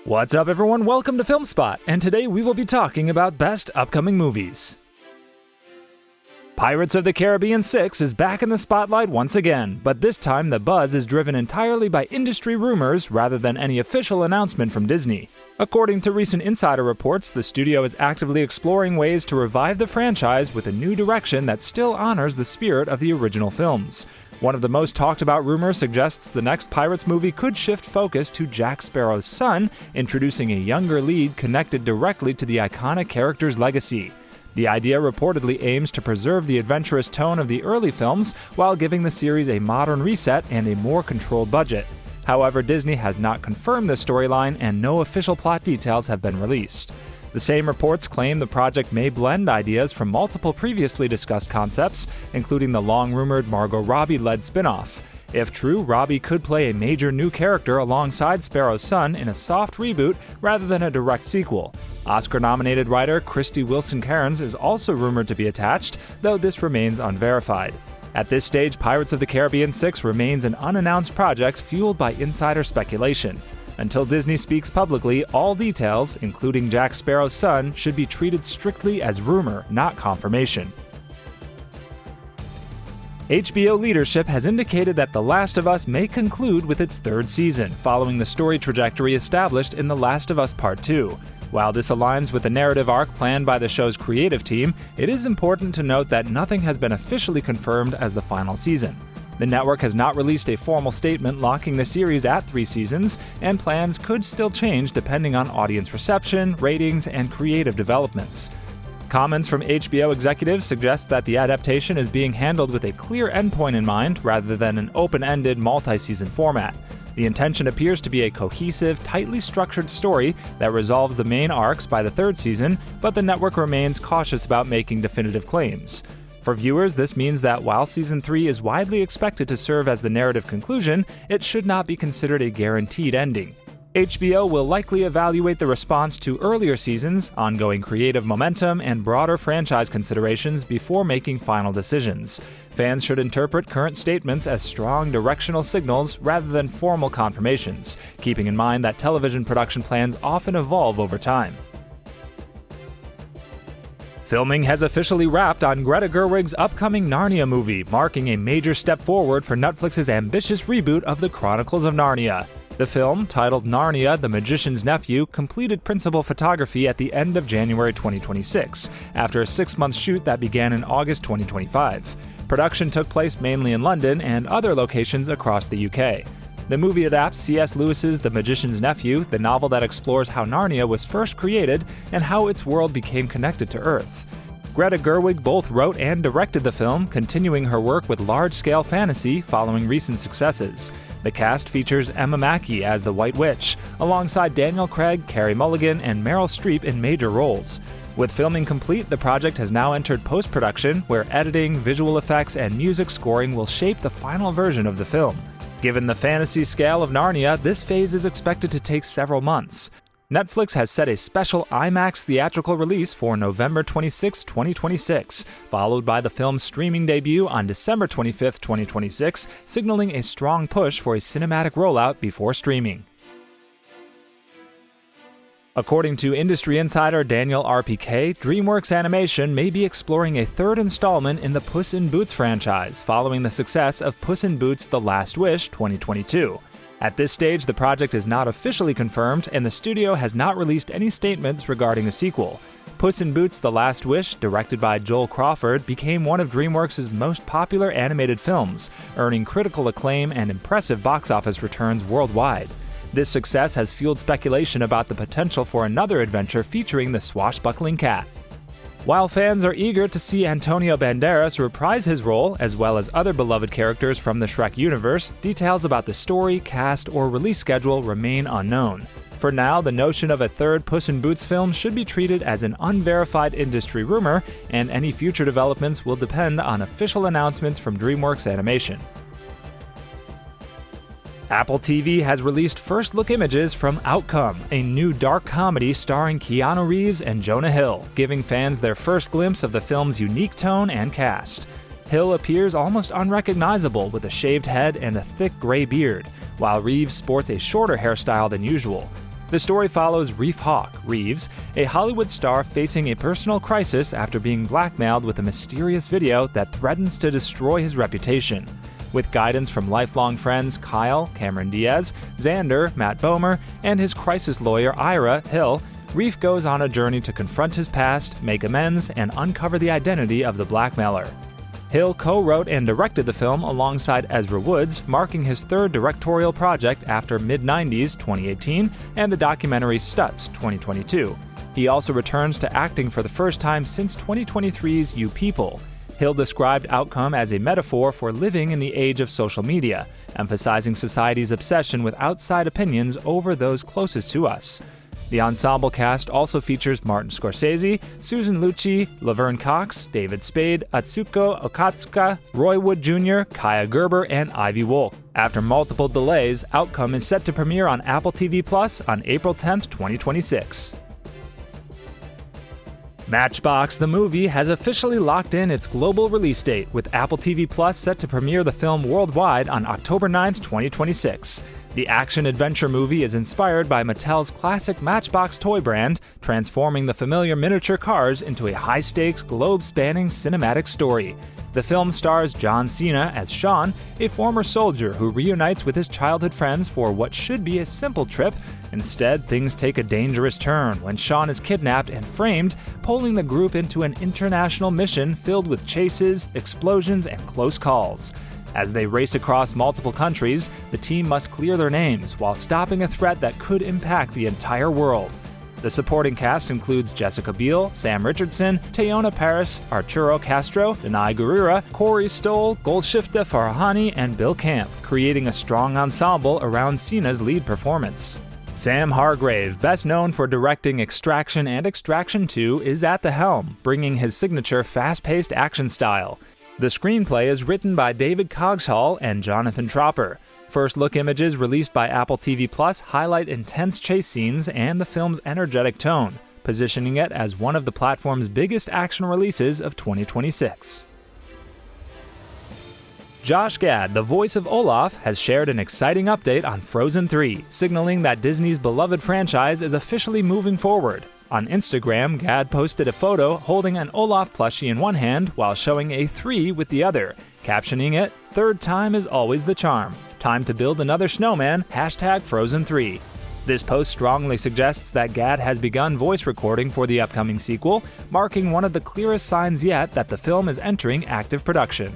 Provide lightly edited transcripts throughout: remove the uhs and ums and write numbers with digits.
What's up, everyone? Welcome to FilmSpot, and today we will be talking about best upcoming movies. Pirates of the Caribbean 6 is back in the spotlight once again, but this time the buzz is driven entirely by industry rumors rather than any official announcement from Disney. According to recent insider reports, the studio is actively exploring ways to revive the franchise with a new direction that still honors the spirit of the original films. One of the most talked about rumors suggests the next Pirates movie could shift focus to Jack Sparrow's son, introducing a younger lead connected directly to the iconic character's legacy. The idea reportedly aims to preserve the adventurous tone of the early films while giving the series a modern reset and a more controlled budget. However, Disney has not confirmed this storyline and no official plot details have been released. The same reports claim the project may blend ideas from multiple previously discussed concepts, including the long-rumored Margot Robbie-led spin-off. If true, Robbie could play a major new character alongside Sparrow's son in a soft reboot rather than a direct sequel. Oscar-nominated writer Krysty Wilson-Cairns is also rumored to be attached, though this remains unverified. At this stage, Pirates of the Caribbean 6 remains an unannounced project fueled by insider speculation. Until Disney speaks publicly, all details, including Jack Sparrow's son, should be treated strictly as rumor, not confirmation. HBO leadership has indicated that The Last of Us may conclude with its third season, following the story trajectory established in The Last of Us Part 2. While this aligns with the narrative arc planned by the show's creative team, it is important to note that nothing has been officially confirmed as the final season. The network has not released a formal statement locking the series at 3 seasons, and plans could still change depending on audience reception, ratings, and creative developments. Comments from HBO executives suggest that the adaptation is being handled with a clear endpoint in mind rather than an open-ended multi-season format. The intention appears to be a cohesive, tightly structured story that resolves the main arcs by the third season, but the network remains cautious about making definitive claims. For viewers, this means that while Season 3 is widely expected to serve as the narrative conclusion, it should not be considered a guaranteed ending. HBO will likely evaluate the response to earlier seasons, ongoing creative momentum, and broader franchise considerations before making final decisions. Fans should interpret current statements as strong directional signals rather than formal confirmations, keeping in mind that television production plans often evolve over time. Filming has officially wrapped on Greta Gerwig's upcoming Narnia movie, marking a major step forward for Netflix's ambitious reboot of the Chronicles of Narnia. The film, titled Narnia: The Magician's Nephew, completed principal photography at the end of January 2026, after a 6-month shoot that began in August 2025. Production took place mainly in London and other locations across the UK. The movie adapts C.S. Lewis's The Magician's Nephew, the novel that explores how Narnia was first created and how its world became connected to Earth. Greta Gerwig both wrote and directed the film, continuing her work with large-scale fantasy following recent successes. The cast features Emma Mackey as the White Witch, alongside Daniel Craig, Carey Mulligan, and Meryl Streep in major roles. With filming complete, the project has now entered post-production, where editing, visual effects, and music scoring will shape the final version of the film. Given the fantasy scale of Narnia, this phase is expected to take several months. Netflix has set a special IMAX theatrical release for November 26, 2026, followed by the film's streaming debut on December 25, 2026, signaling a strong push for a cinematic rollout before streaming. According to industry insider Daniel RPK, DreamWorks Animation may be exploring a third installment in the Puss in Boots franchise, following the success of Puss in Boots: The Last Wish 2022. At this stage, the project is not officially confirmed, and the studio has not released any statements regarding a sequel. Puss in Boots: The Last Wish, directed by Joel Crawford, became one of DreamWorks' most popular animated films, earning critical acclaim and impressive box office returns worldwide. This success has fueled speculation about the potential for another adventure featuring the swashbuckling cat. While fans are eager to see Antonio Banderas reprise his role, as well as other beloved characters from the Shrek universe, details about the story, cast, or release schedule remain unknown. For now, the notion of a third Puss in Boots film should be treated as an unverified industry rumor, and any future developments will depend on official announcements from DreamWorks Animation. Apple TV has released first-look images from Outcome, a new dark comedy starring Keanu Reeves and Jonah Hill, giving fans their first glimpse of the film's unique tone and cast. Hill appears almost unrecognizable with a shaved head and a thick gray beard, while Reeves sports a shorter hairstyle than usual. The story follows Reef Hawk Reeves, a Hollywood star facing a personal crisis after being blackmailed with a mysterious video that threatens to destroy his reputation. With guidance from lifelong friends Kyle, Cameron Diaz, Xander, Matt Bomer, and his crisis lawyer Ira, Hill, Reef goes on a journey to confront his past, make amends, and uncover the identity of the blackmailer. Hill co-wrote and directed the film alongside Ezra Woods, marking his third directorial project after Mid-90s 2018 and the documentary Stutz 2022. He also returns to acting for the first time since 2023's You People. Hill described Outcome as a metaphor for living in the age of social media, emphasizing society's obsession with outside opinions over those closest to us. The ensemble cast also features Martin Scorsese, Susan Lucci, Laverne Cox, David Spade, Atsuko Okatsuka, Roy Wood Jr., Kaya Gerber, and Ivy Wolk. After multiple delays, Outcome is set to premiere on Apple TV Plus on April 10, 2026. Matchbox the movie has officially locked in its global release date, with Apple TV Plus set to premiere the film worldwide on October 9, 2026. The action-adventure movie is inspired by Mattel's classic Matchbox toy brand, transforming the familiar miniature cars into a high-stakes, globe-spanning cinematic story. The film stars John Cena as Sean, a former soldier who reunites with his childhood friends for what should be a simple trip. Instead, things take a dangerous turn when Sean is kidnapped and framed, pulling the group into an international mission filled with chases, explosions, and close calls. As they race across multiple countries, the team must clear their names while stopping a threat that could impact the entire world. The supporting cast includes Jessica Biel, Sam Richardson, Teyona Paris, Arturo Castro, Denai Guerrera, Corey Stoll, Golshifta Farahani, and Bill Camp, creating a strong ensemble around Cena's lead performance. Sam Hargrave, best known for directing Extraction and Extraction 2, is at the helm, bringing his signature fast-paced action style. The screenplay is written by David Cogshall and Jonathan Tropper. First look images released by Apple TV Plus highlight intense chase scenes and the film's energetic tone, positioning it as one of the platform's biggest action releases of 2026. Josh Gad, the voice of Olaf, has shared an exciting update on Frozen 3, signaling that Disney's beloved franchise is officially moving forward. On Instagram, Gad posted a photo holding an Olaf plushie in one hand while showing a 3 with the other, captioning it, "Third time is always the charm. Time to build another snowman, #Frozen3. This post strongly suggests that Gad has begun voice recording for the upcoming sequel, marking one of the clearest signs yet that the film is entering active production.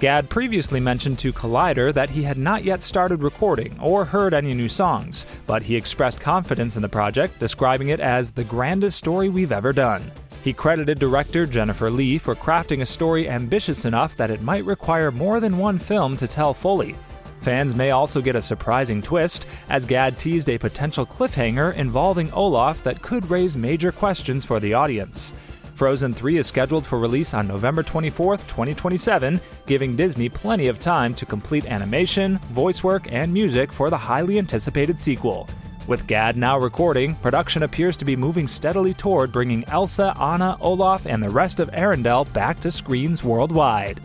Gad previously mentioned to Collider that he had not yet started recording or heard any new songs, but he expressed confidence in the project, describing it as the grandest story we've ever done. He credited director Jennifer Lee for crafting a story ambitious enough that it might require more than one film to tell fully. Fans may also get a surprising twist, as Gad teased a potential cliffhanger involving Olaf that could raise major questions for the audience. Frozen 3 is scheduled for release on November 24, 2027, giving Disney plenty of time to complete animation, voice work, and music for the highly anticipated sequel. With Gad now recording, production appears to be moving steadily toward bringing Elsa, Anna, Olaf, and the rest of Arendelle back to screens worldwide.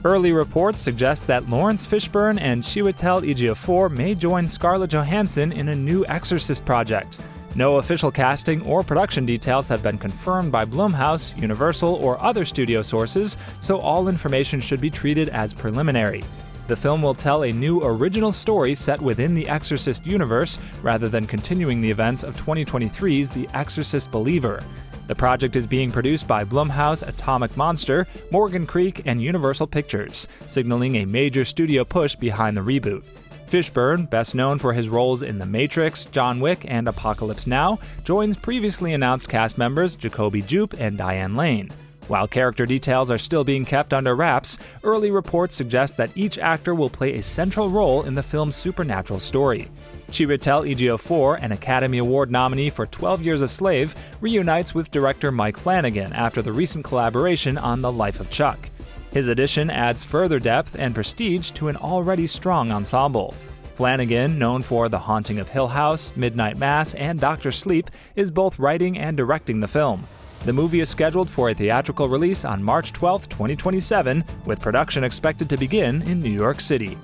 Early reports suggest that Lawrence Fishburne and Chiwetel Ejiofor may join Scarlett Johansson in a new Exorcist project. No official casting or production details have been confirmed by Blumhouse, Universal, or other studio sources, so all information should be treated as preliminary. The film will tell a new original story set within the Exorcist universe, rather than continuing the events of 2023's The Exorcist Believer. The project is being produced by Blumhouse, Atomic Monster, Morgan Creek, and Universal Pictures, signaling a major studio push behind the reboot. Fishburne, best known for his roles in The Matrix, John Wick, and Apocalypse Now, joins previously announced cast members Jacoby Jupe and Diane Lane. While character details are still being kept under wraps, early reports suggest that each actor will play a central role in the film's supernatural story. Chiwetel Ejiofor, an Academy Award nominee for 12 Years a Slave, reunites with director Mike Flanagan after the recent collaboration on The Life of Chuck. His addition adds further depth and prestige to an already strong ensemble. Flanagan, known for The Haunting of Hill House, Midnight Mass, and Dr. Sleep, is both writing and directing the film. The movie is scheduled for a theatrical release on March 12, 2027, with production expected to begin in New York City.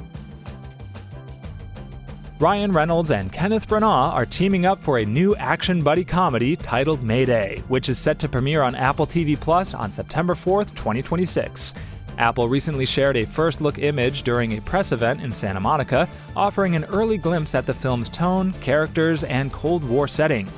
Ryan Reynolds and Kenneth Branagh are teaming up for a new action buddy comedy titled Mayday, which is set to premiere on Apple TV Plus on September 4th, 2026. Apple recently shared a first-look image during a press event in Santa Monica, offering an early glimpse at the film's tone, characters, and Cold War setting.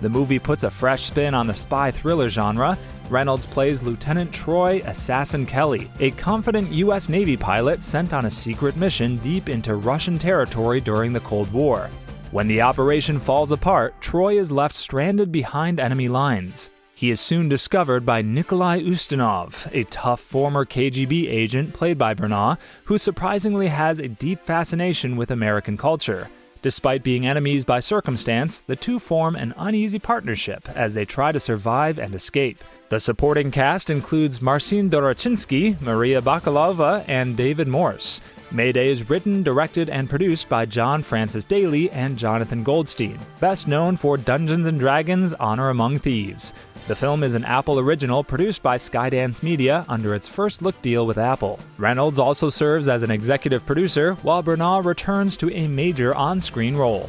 The movie puts a fresh spin on the spy thriller genre. Reynolds plays Lieutenant Troy Assassin Kelly, a confident U.S. Navy pilot sent on a secret mission deep into Russian territory during the Cold War. When the operation falls apart, Troy is left stranded behind enemy lines. He is soon discovered by Nikolai Ustinov, a tough former KGB agent played by Branagh, who surprisingly has a deep fascination with American culture. Despite being enemies by circumstance, the two form an uneasy partnership as they try to survive and escape. The supporting cast includes Marcin Dorochinsky, Maria Bakalova, and David Morse. Mayday is written, directed, and produced by John Francis Daly and Jonathan Goldstein, best known for Dungeons & Dragons: Honor Among Thieves. The film is an Apple original produced by Skydance Media under its first-look deal with Apple. Reynolds also serves as an executive producer, while Branagh returns to a major on-screen role.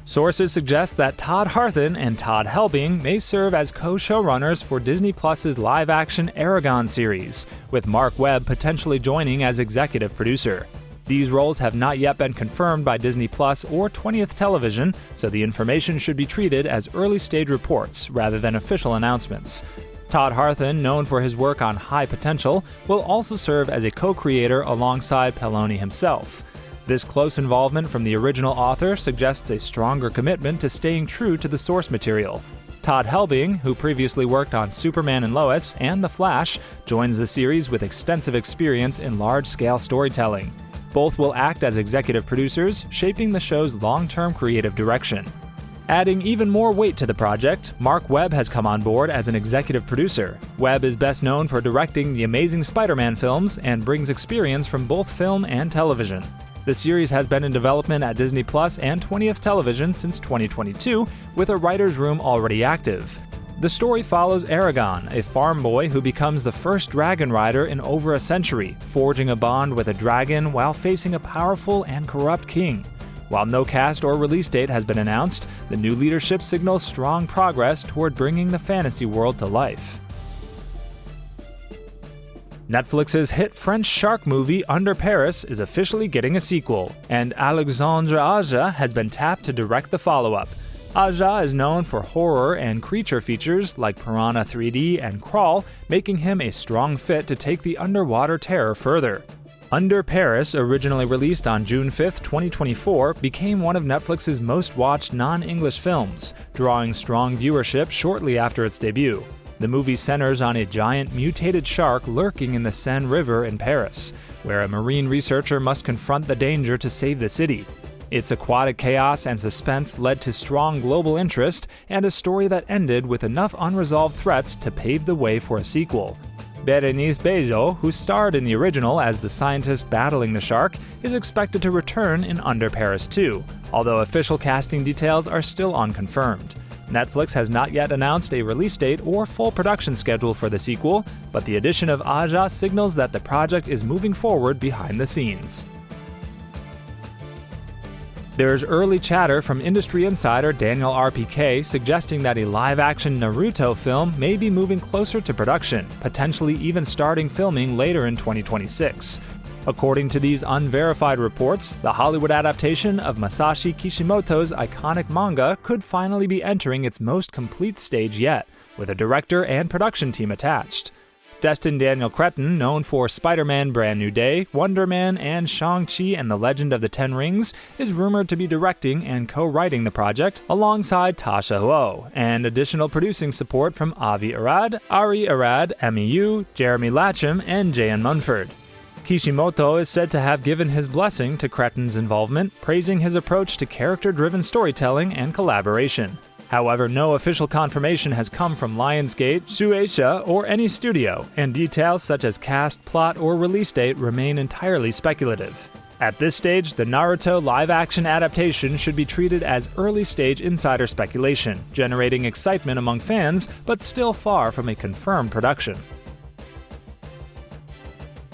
Sources suggest that Todd Harthan and Todd Helbing may serve as co-showrunners for Disney Plus's live-action Eragon series, with Mark Webb potentially joining as executive producer. These roles have not yet been confirmed by Disney Plus or 20th Television, so the information should be treated as early-stage reports rather than official announcements. Todd Harthan, known for his work on High Potential, will also serve as a co-creator alongside Peloni himself. This close involvement from the original author suggests a stronger commitment to staying true to the source material. Todd Helbing, who previously worked on Superman and Lois and The Flash, joins the series with extensive experience in large-scale storytelling. Both will act as executive producers, shaping the show's long-term creative direction. Adding even more weight to the project, Mark Webb has come on board as an executive producer. Webb is best known for directing the Amazing Spider-Man films and brings experience from both film and television. The series has been in development at Disney Plus and 20th Television since 2022, with a writer's room already active. The story follows Eragon, a farm boy who becomes the first dragon rider in over a century, forging a bond with a dragon while facing a powerful and corrupt king. While no cast or release date has been announced, the new leadership signals strong progress toward bringing the fantasy world to life. Netflix's hit French shark movie Under Paris is officially getting a sequel, and Alexandre Aja has been tapped to direct the follow-up. Aja is known for horror and creature features like Piranha 3D and Crawl, making him a strong fit to take the underwater terror further. Under Paris, originally released on June 5, 2024, became one of Netflix's most-watched non-English films, drawing strong viewership shortly after its debut. The movie centers on a giant mutated shark lurking in the Seine River in Paris, where a marine researcher must confront the danger to save the city. Its aquatic chaos and suspense led to strong global interest and a story that ended with enough unresolved threats to pave the way for a sequel. Bérénice Bejo, who starred in the original as the scientist battling the shark, is expected to return in Under Paris 2, although official casting details are still unconfirmed. Netflix has not yet announced a release date or full production schedule for the sequel, but the addition of Aja signals that the project is moving forward behind the scenes. There's early chatter from industry insider Daniel RPK suggesting that a live-action Naruto film may be moving closer to production, potentially even starting filming later in 2026. According to these unverified reports, the Hollywood adaptation of Masashi Kishimoto's iconic manga could finally be entering its most complete stage yet, with a director and production team attached. Destin Daniel Cretton, known for Spider-Man Brand New Day, Wonder Man, and Shang-Chi and the Legend of the Ten Rings, is rumored to be directing and co-writing the project alongside Tasha Huo, and additional producing support from Avi Arad, Ari Arad, Emmy Yu, Jeremy Latcham, and Jayan Munford. Kishimoto is said to have given his blessing to Cretton's involvement, praising his approach to character-driven storytelling and collaboration. However, no official confirmation has come from Lionsgate, Shueisha, or any studio, and details such as cast, plot, or release date remain entirely speculative. At this stage, the Naruto live-action adaptation should be treated as early-stage insider speculation, generating excitement among fans, but still far from a confirmed production.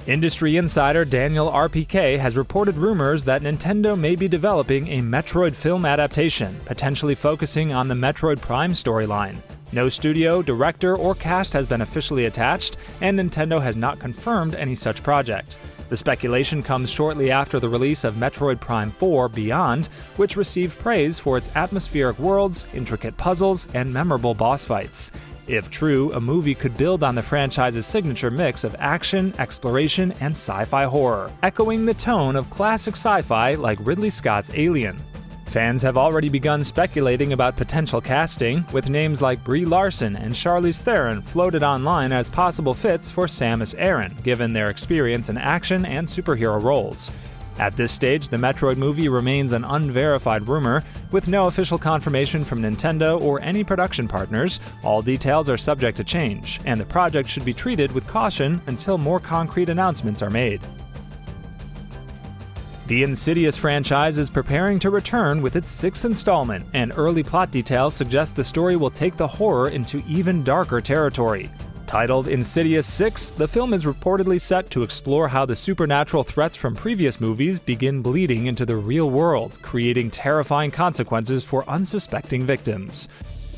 Industry insider Daniel RPK has reported rumors that Nintendo may be developing a Metroid film adaptation, potentially focusing on the Metroid Prime storyline. No studio, director, or cast has been officially attached, and Nintendo has not confirmed any such project. The speculation comes shortly after the release of Metroid Prime 4 Beyond, which received praise for its atmospheric worlds, intricate puzzles, and memorable boss fights. If true, a movie could build on the franchise's signature mix of action, exploration, and sci-fi horror, echoing the tone of classic sci-fi like Ridley Scott's Alien. Fans have already begun speculating about potential casting, with names like Brie Larson and Charlize Theron floated online as possible fits for Samus Aran, given their experience in action and superhero roles. At this stage, the Metroid movie remains an unverified rumor, with no official confirmation from Nintendo or any production partners. All details are subject to change, and the project should be treated with caution until more concrete announcements are made. The Insidious franchise is preparing to return with its 6th installment, and early plot details suggest the story will take the horror into even darker territory. Titled Insidious 6, the film is reportedly set to explore how the supernatural threats from previous movies begin bleeding into the real world, creating terrifying consequences for unsuspecting victims.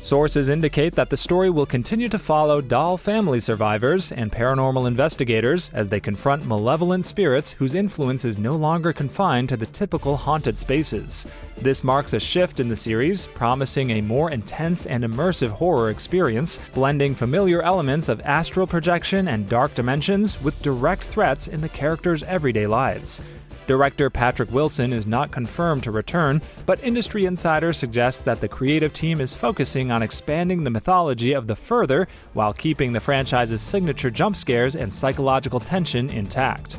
Sources indicate that the story will continue to follow doll family survivors and paranormal investigators as they confront malevolent spirits whose influence is no longer confined to the typical haunted spaces. This marks a shift in the series, promising a more intense and immersive horror experience, blending familiar elements of astral projection and dark dimensions with direct threats in the characters' everyday lives. Director Patrick Wilson is not confirmed to return, but industry insiders suggest that the creative team is focusing on expanding the mythology of the Further while keeping the franchise's signature jump scares and psychological tension intact.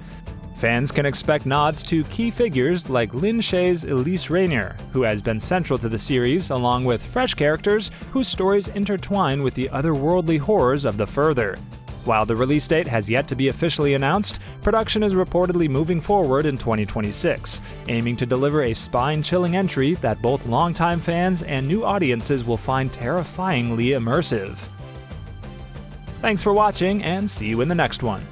Fans can expect nods to key figures like Lin Shaye's Elise Rainier, who has been central to the series, along with fresh characters whose stories intertwine with the otherworldly horrors of the Further. While the release date has yet to be officially announced, production is reportedly moving forward in 2026, aiming to deliver a spine-chilling entry that both longtime fans and new audiences will find terrifyingly immersive. Thanks for watching, and see you in the next one.